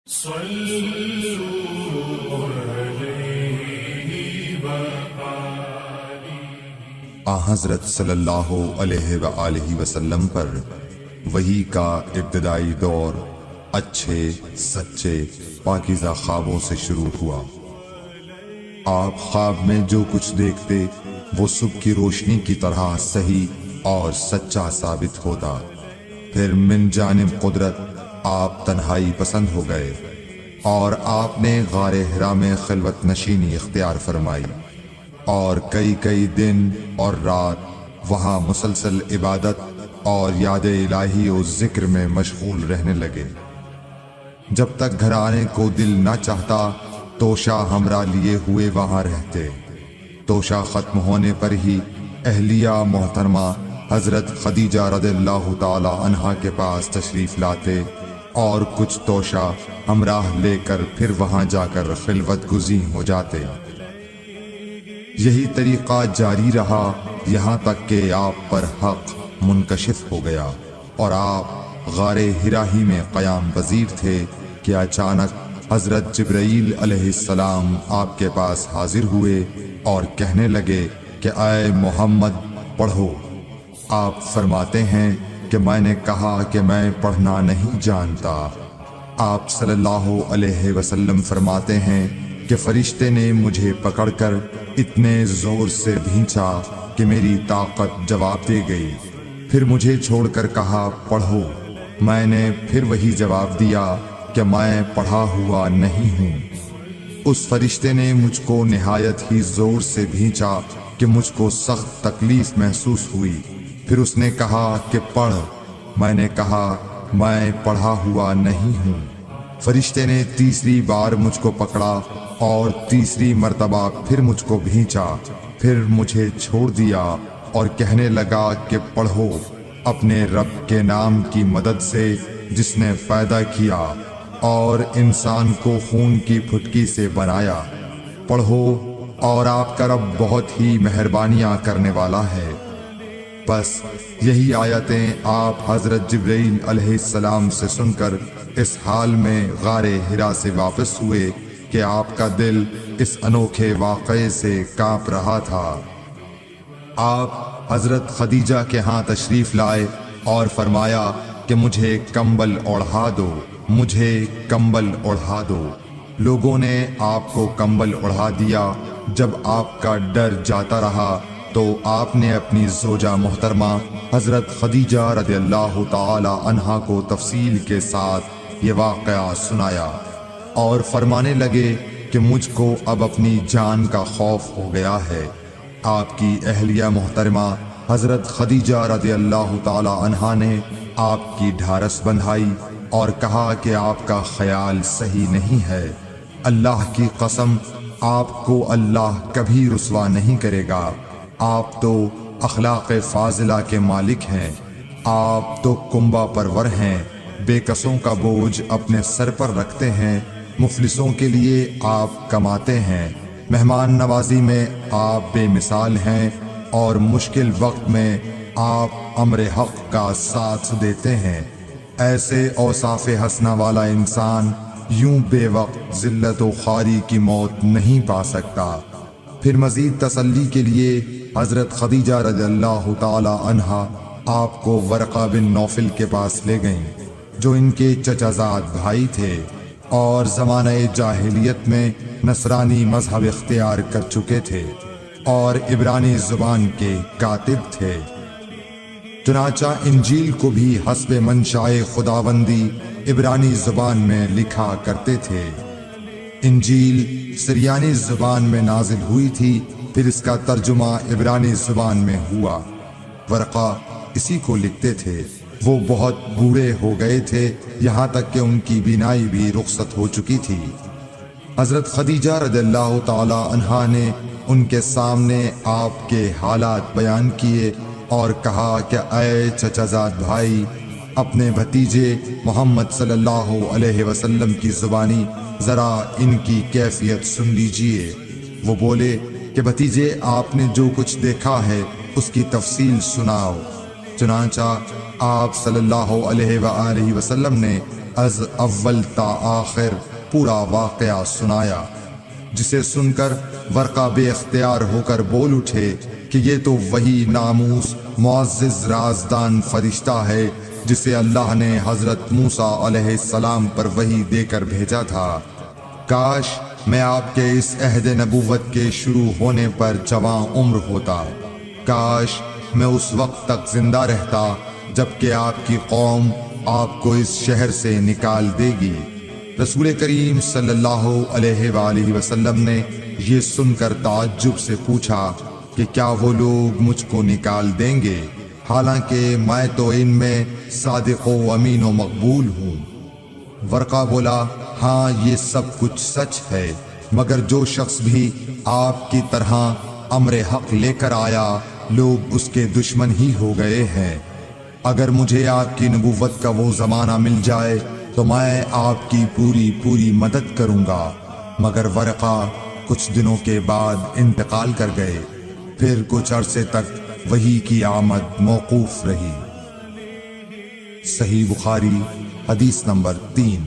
حضرت صلی اللہ علیہ وآلہ وسلم پر وحی کا ابتدائی دور اچھے سچے پاکیزہ خوابوں سے شروع ہوا۔ آپ خواب میں جو کچھ دیکھتے وہ صبح کی روشنی کی طرح صحیح اور سچا ثابت ہوتا۔ پھر من جانب قدرت آپ تنہائی پسند ہو گئے اور آپ نے غار حرا میں خلوت نشینی اختیار فرمائی اور کئی دن اور رات وہاں مسلسل عبادت اور یاد الہی و ذکر میں مشغول رہنے لگے۔ جب تک گھر آنے کو دل نہ چاہتا توشہ ہمراہ لیے ہوئے وہاں رہتے۔ توشہ ختم ہونے پر ہی اہلیہ محترمہ حضرت خدیجہ رضی اللہ تعالی عنہا کے پاس تشریف لاتے اور کچھ توشہ ہمراہ لے کر پھر وہاں جا کر خلوت گزین ہو جاتے۔ یہی طریقہ جاری رہا یہاں تک کہ آپ پر حق منکشف ہو گیا اور آپ غار حرا ہی میں قیام پذیر تھے کہ اچانک حضرت جبرائیل علیہ السلام آپ کے پاس حاضر ہوئے اور کہنے لگے کہ اے محمد پڑھو۔ آپ فرماتے ہیں کہ میں نے کہا کہ میں پڑھنا نہیں جانتا۔ آپ صلی اللہ علیہ وسلم فرماتے ہیں کہ فرشتے نے مجھے پکڑ کر اتنے زور سے بھینچا کہ میری طاقت جواب دے گئی۔ پھر مجھے چھوڑ کر کہا پڑھو۔ میں نے پھر وہی جواب دیا کہ میں پڑھا ہوا نہیں ہوں۔ اس فرشتے نے مجھ کو نہایت ہی زور سے بھینچا کہ مجھ کو سخت تکلیف محسوس ہوئی۔ پھر اس نے کہا کہ پڑھ۔ میں نے کہا میں پڑھا ہوا نہیں ہوں۔ فرشتے نے تیسری بار مجھ کو پکڑا اور تیسری مرتبہ پھر مجھ کو بھینچا۔ پھر مجھے چھوڑ دیا اور کہنے لگا کہ پڑھو اپنے رب کے نام کی مدد سے جس نے پیدا کیا اور انسان کو خون کی پھٹکی سے بنایا۔ پڑھو اور آپ کا رب بہت ہی مہربانیاں کرنے والا ہے۔ بس یہی آیتیں آپ حضرت جبرائیل علیہ السلام سے سن کر اس حال میں غار حرا سے واپس ہوئے کہ آپ کا دل اس انوکھے واقعے سے کانپ رہا تھا۔ آپ حضرت خدیجہ کے ہاں تشریف لائے اور فرمایا کہ مجھے کمبل اوڑھا دو، مجھے کمبل اوڑھا دو۔ لوگوں نے آپ کو کمبل اوڑھا دیا۔ جب آپ کا ڈر جاتا رہا تو آپ نے اپنی زوجہ محترمہ حضرت خدیجہ رضی اللہ تعالی عنہا کو تفصیل کے ساتھ یہ واقعہ سنایا اور فرمانے لگے کہ مجھ کو اب اپنی جان کا خوف ہو گیا ہے۔ آپ کی اہلیہ محترمہ حضرت خدیجہ رضی اللہ تعالی عنہا نے آپ کی ڈھارس بندھائی اور کہا کہ آپ کا خیال صحیح نہیں ہے۔ اللہ کی قسم آپ کو اللہ کبھی رسوا نہیں کرے گا۔ آپ تو اخلاق فاضلہ کے مالک ہیں۔ آپ تو کنبہ پرور ہیں، بے کسوں کا بوجھ اپنے سر پر رکھتے ہیں، مفلسوں کے لیے آپ کماتے ہیں، مہمان نوازی میں آپ بے مثال ہیں اور مشکل وقت میں آپ امر حق کا ساتھ دیتے ہیں۔ ایسے اوصاف حسنہ والا انسان یوں بے وقت ذلت و خواری کی موت نہیں پا سکتا۔ پھر مزید تسلی کے لیے حضرت خدیجہ رضی اللہ تعالی عنہا آپ کو ورقہ بن نوفل کے پاس لے گئیں جو ان کے چچا زاد بھائی تھے اور زمانہ جاہلیت میں نصرانی مذہب اختیار کر چکے تھے اور عبرانی زبان کے کاتب تھے۔ چنانچہ انجیل کو بھی حسب منشائے خداوندی عبرانی زبان میں لکھا کرتے تھے۔ انجیل سریانی زبان میں نازل ہوئی تھی، پھر اس کا ترجمہ عبرانی زبان میں ہوا۔ ورقہ اسی کو لکھتے تھے۔ وہ بہت بوڑھے ہو گئے تھے، یہاں تک کہ ان کی بینائی بھی رخصت ہو چکی تھی۔ حضرت خدیجہ رضی اللہ تعالی عنہا نے ان کے سامنے آپ کے حالات بیان کیے اور کہا کہ اے چچا زاد بھائی، اپنے بھتیجے محمد صلی اللہ علیہ وسلم کی زبانی ذرا ان کی کیفیت سن لیجئے۔ وہ بولے کہ بھتیجے آپ نے جو کچھ دیکھا ہے اس کی تفصیل سناؤ۔ چنانچہ آپ صلی اللہ علیہ وآلہ وسلم نے از اول تا آخر پورا واقعہ سنایا، جسے سن کر ورقہ بے اختیار ہو کر بول اٹھے کہ یہ تو وہی ناموس معزز رازدان فرشتہ ہے جسے اللہ نے حضرت موسیٰ علیہ السلام پر وحی دے کر بھیجا تھا۔ کاش میں آپ کے اس عہد نبوت کے شروع ہونے پر جواں عمر ہوتا، کاش میں اس وقت تک زندہ رہتا جبکہ آپ کی قوم آپ کو اس شہر سے نکال دے گی۔ رسول کریم صلی اللہ علیہ وآلہ وسلم نے یہ سن کر تعجب سے پوچھا کہ کیا وہ لوگ مجھ کو نکال دیں گے، حالانکہ میں تو ان میں صادق و امین و مقبول ہوں؟ ورقہ بولا، ہاں یہ سب کچھ سچ ہے، مگر جو شخص بھی آپ کی طرح امر حق لے کر آیا لوگ اس کے دشمن ہی ہو گئے ہیں۔ اگر مجھے آپ کی نبوت کا وہ زمانہ مل جائے تو میں آپ کی پوری مدد کروں گا۔ مگر ورقہ کچھ دنوں کے بعد انتقال کر گئے، پھر کچھ عرصے تک وحی کی آمد موقوف رہی۔ صحیح بخاری حدیث نمبر 3۔